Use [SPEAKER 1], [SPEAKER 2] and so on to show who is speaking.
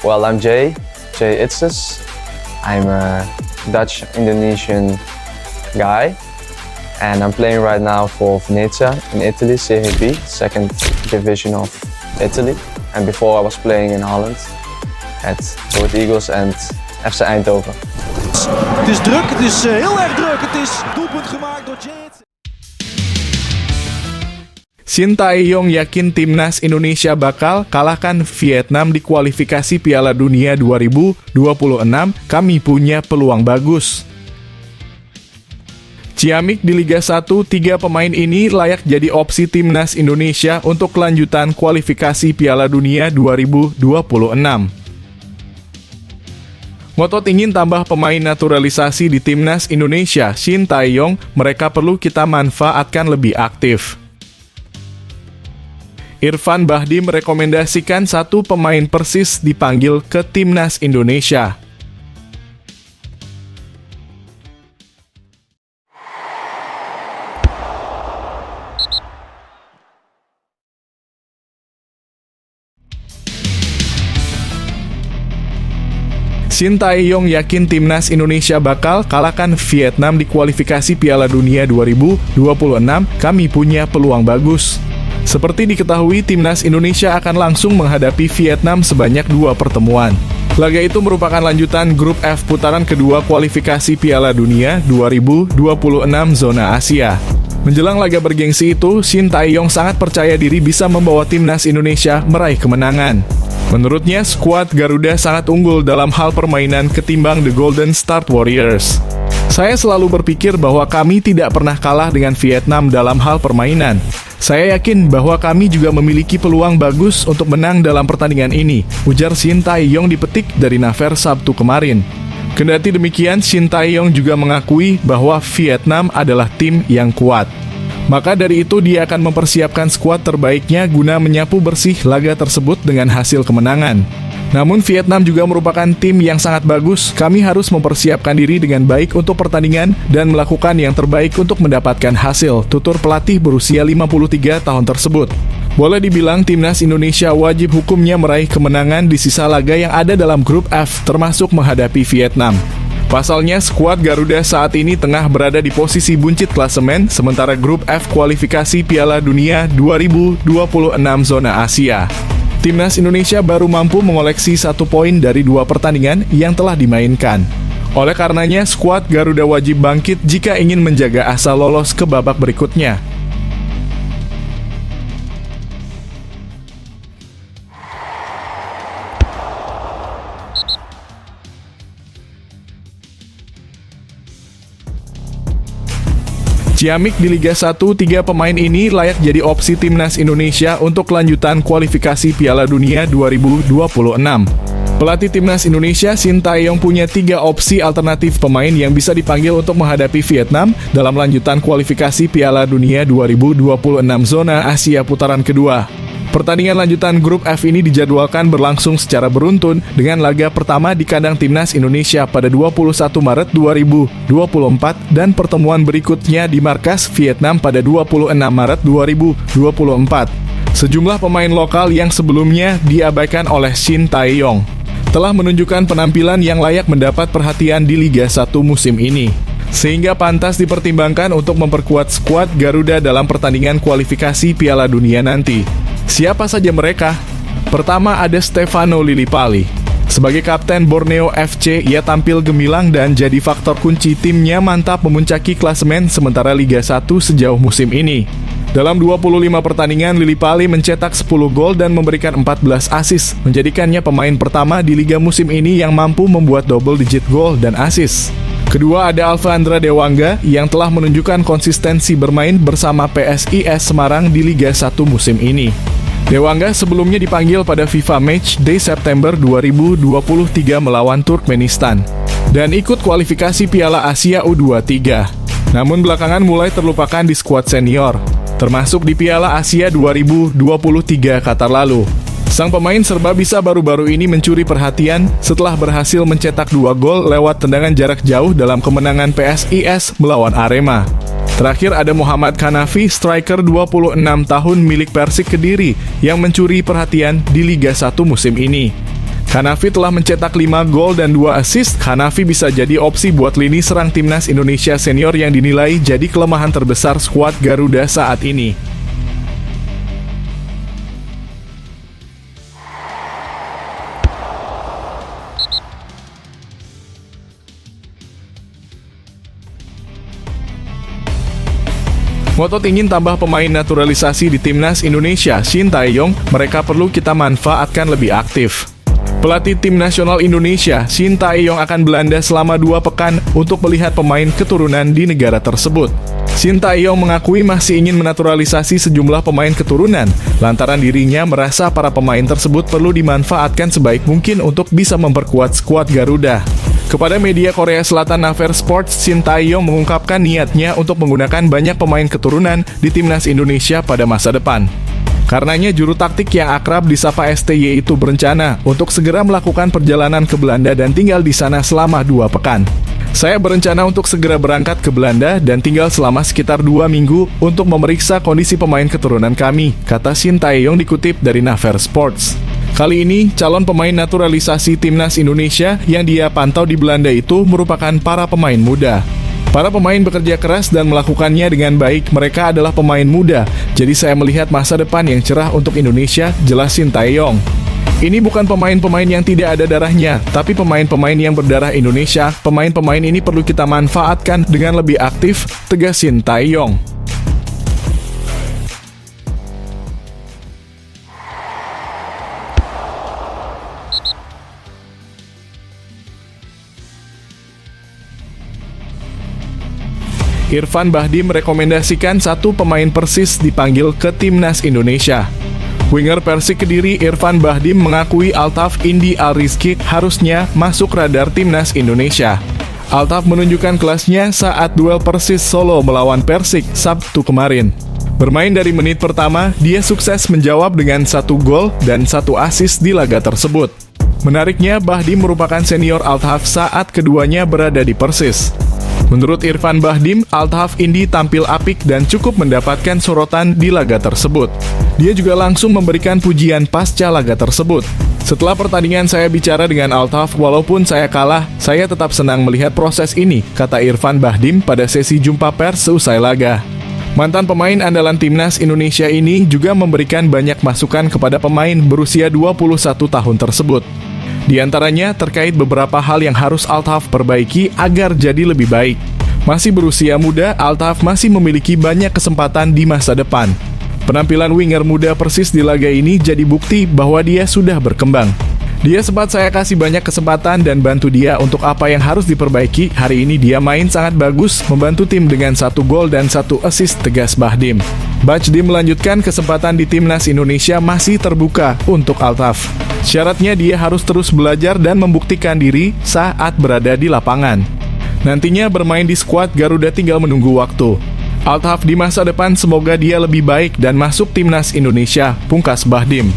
[SPEAKER 1] Well, I'm Jay Itzes. I'm a Dutch-Indonesian guy, and I'm playing right now for Venezia in Italy, Serie B, second division of Italy. And before I was playing in Holland at Go Eagles and FC Eindhoven.
[SPEAKER 2] Het is druk, het is heel erg druk. Het is doelpunt gemaakt door Jay.
[SPEAKER 3] Shin Tae-yong yakin timnas Indonesia bakal kalahkan Vietnam di kualifikasi Piala Dunia 2026. Kami punya peluang bagus. Ciamik di Liga 1, 3 pemain ini layak jadi opsi timnas Indonesia untuk kelanjutan kualifikasi Piala Dunia 2026. Ngotot ingin tambah pemain naturalisasi di timnas Indonesia, Shin Tae-yong, mereka perlu kita manfaatkan lebih aktif. Irfan Bahdim merekomendasikan 1 pemain Persis dipanggil ke timnas Indonesia. Shin Tae-yong yakin timnas Indonesia bakal kalahkan Vietnam di kualifikasi Piala Dunia 2026. Kami punya peluang bagus. Seperti diketahui, timnas Indonesia akan langsung menghadapi Vietnam sebanyak 2 pertemuan. Laga itu merupakan lanjutan grup F putaran kedua kualifikasi Piala Dunia 2026 zona Asia. Menjelang laga bergengsi itu, Shin Tae-yong sangat percaya diri bisa membawa timnas Indonesia meraih kemenangan. Menurutnya, skuad Garuda sangat unggul dalam hal permainan ketimbang The Golden Star Warriors. Saya selalu berpikir bahwa kami tidak pernah kalah dengan Vietnam dalam hal permainan. Saya yakin bahwa kami juga memiliki peluang bagus untuk menang dalam pertandingan ini, ujar Shin Tae-yong dipetik dari Naver Sabtu kemarin. Kendati demikian, Shin Tae-yong juga mengakui bahwa Vietnam adalah tim yang kuat. Maka dari itu dia akan mempersiapkan skuad terbaiknya guna menyapu bersih laga tersebut dengan hasil kemenangan. Namun Vietnam juga merupakan tim yang sangat bagus. Kami harus mempersiapkan diri dengan baik untuk pertandingan dan melakukan yang terbaik untuk mendapatkan hasil, tutur pelatih berusia 53 tahun tersebut. Boleh dibilang timnas Indonesia wajib hukumnya meraih kemenangan di sisa laga yang ada dalam grup F, termasuk menghadapi Vietnam. Pasalnya, skuad Garuda saat ini tengah berada di posisi buncit klasemen, sementara grup F kualifikasi Piala Dunia 2026 zona Asia. Timnas Indonesia baru mampu mengoleksi 1 poin dari 2 pertandingan yang telah dimainkan. Oleh karenanya, skuad Garuda wajib bangkit jika ingin menjaga asa lolos ke babak berikutnya. Ciamik di Liga 1, 3 pemain ini layak jadi opsi timnas Indonesia untuk kelanjutan kualifikasi Piala Dunia 2026. Pelatih timnas Indonesia, Shin Tae-yong, punya 3 opsi alternatif pemain yang bisa dipanggil untuk menghadapi Vietnam dalam lanjutan kualifikasi Piala Dunia 2026 zona Asia putaran kedua. Pertandingan lanjutan grup F ini dijadwalkan berlangsung secara beruntun dengan laga pertama di kandang timnas Indonesia pada 21 Maret 2024 dan pertemuan berikutnya di markas Vietnam pada 26 Maret 2024. Sejumlah pemain lokal yang sebelumnya diabaikan oleh Shin Tae-yong telah menunjukkan penampilan yang layak mendapat perhatian di Liga 1 musim ini, sehingga pantas dipertimbangkan untuk memperkuat skuad Garuda dalam pertandingan kualifikasi Piala Dunia nanti. Siapa saja mereka? Pertama ada Stefano Lillipali. Sebagai kapten Borneo FC, ia tampil gemilang dan jadi faktor kunci timnya mantap memuncaki klasemen sementara Liga 1 sejauh musim ini. Dalam 25 pertandingan, Lillipali mencetak 10 gol dan memberikan 14 assist, menjadikannya pemain pertama di Liga musim ini yang mampu membuat double digit gol dan assist. Kedua ada Alfandra Dewangga yang telah menunjukkan konsistensi bermain bersama PSIS Semarang di Liga 1 musim ini. Dewangga sebelumnya dipanggil pada FIFA Match Day September 2023 melawan Turkmenistan dan ikut kualifikasi Piala Asia U23. Namun belakangan mulai terlupakan di skuad senior, termasuk di Piala Asia 2023 Qatar lalu. Sang pemain serba bisa baru-baru ini mencuri perhatian setelah berhasil mencetak 2 gol lewat tendangan jarak jauh dalam kemenangan PSIS melawan Arema. Terakhir ada Muhammad Kanafi, striker 26 tahun milik Persik Kediri yang mencuri perhatian di Liga 1 musim ini. Hanafi telah mencetak 5 gol dan 2 assist. Hanafi bisa jadi opsi buat lini serang timnas Indonesia senior yang dinilai jadi kelemahan terbesar skuad Garuda saat ini. Ngotot ingin tambah pemain naturalisasi di timnas Indonesia, Shin Tae-yong, mereka perlu kita manfaatkan lebih aktif. Pelatih tim nasional Indonesia, Shin Tae-yong akan Belanda selama 2 pekan untuk melihat pemain keturunan di negara tersebut. Shin Tae-yong mengakui masih ingin menaturalisasi sejumlah pemain keturunan, lantaran dirinya merasa para pemain tersebut perlu dimanfaatkan sebaik mungkin untuk bisa memperkuat skuad Garuda. Kepada media Korea Selatan Naver Sports, Shin Tae-yong mengungkapkan niatnya untuk menggunakan banyak pemain keturunan di timnas Indonesia pada masa depan. Karenanya juru taktik yang akrab disapa STY itu berencana untuk segera melakukan perjalanan ke Belanda dan tinggal di sana selama 2 pekan. Saya berencana untuk segera berangkat ke Belanda dan tinggal selama sekitar 2 minggu untuk memeriksa kondisi pemain keturunan kami, kata Shin Tae-yong dikutip dari Naver Sports. Kali ini, calon pemain naturalisasi timnas Indonesia yang dia pantau di Belanda itu merupakan para pemain muda. Para pemain bekerja keras dan melakukannya dengan baik. Mereka adalah pemain muda, jadi saya melihat masa depan yang cerah untuk Indonesia, jelas Shin Tae-yong. Ini bukan pemain-pemain yang tidak ada darahnya, tapi pemain-pemain yang berdarah Indonesia. Pemain-pemain ini perlu kita manfaatkan dengan lebih aktif, tegas Shin Tae-yong. Irfan Bahdim merekomendasikan 1 pemain Persis dipanggil ke timnas Indonesia. Winger Persik Kediri Irfan Bahdim mengakui Altaf Indi Al-Rizky harusnya masuk radar timnas Indonesia. Altaf menunjukkan kelasnya saat duel Persis Solo melawan Persik Sabtu kemarin. Bermain dari menit pertama, dia sukses menjawab dengan 1 gol dan 1 assist di laga tersebut. Menariknya, Bahdim merupakan senior Altaf saat keduanya berada di Persis. Menurut Irfan Bahdim, Altaf Indi tampil apik dan cukup mendapatkan sorotan di laga tersebut. Dia juga langsung memberikan pujian pasca laga tersebut. Setelah pertandingan saya bicara dengan Altaf, walaupun saya kalah, saya tetap senang melihat proses ini, kata Irfan Bahdim pada sesi jumpa pers seusai laga. Mantan pemain andalan timnas Indonesia ini juga memberikan banyak masukan kepada pemain berusia 21 tahun tersebut. Di antaranya terkait beberapa hal yang harus Altaf perbaiki agar jadi lebih baik. Masih berusia muda, Altaf masih memiliki banyak kesempatan di masa depan. Penampilan winger muda Persis di laga ini jadi bukti bahwa dia sudah berkembang. Dia sempat saya kasih banyak kesempatan dan bantu dia untuk apa yang harus diperbaiki. Hari ini dia main sangat bagus, membantu tim dengan 1 gol dan 1 assist, tegas Bahdim. Bahdim melanjutkan kesempatan di timnas Indonesia masih terbuka untuk Altaf. Syaratnya dia harus terus belajar dan membuktikan diri saat berada di lapangan. Nantinya bermain di skuad Garuda tinggal menunggu waktu. Altaf di masa depan semoga dia lebih baik dan masuk timnas Indonesia, pungkas Bahdim.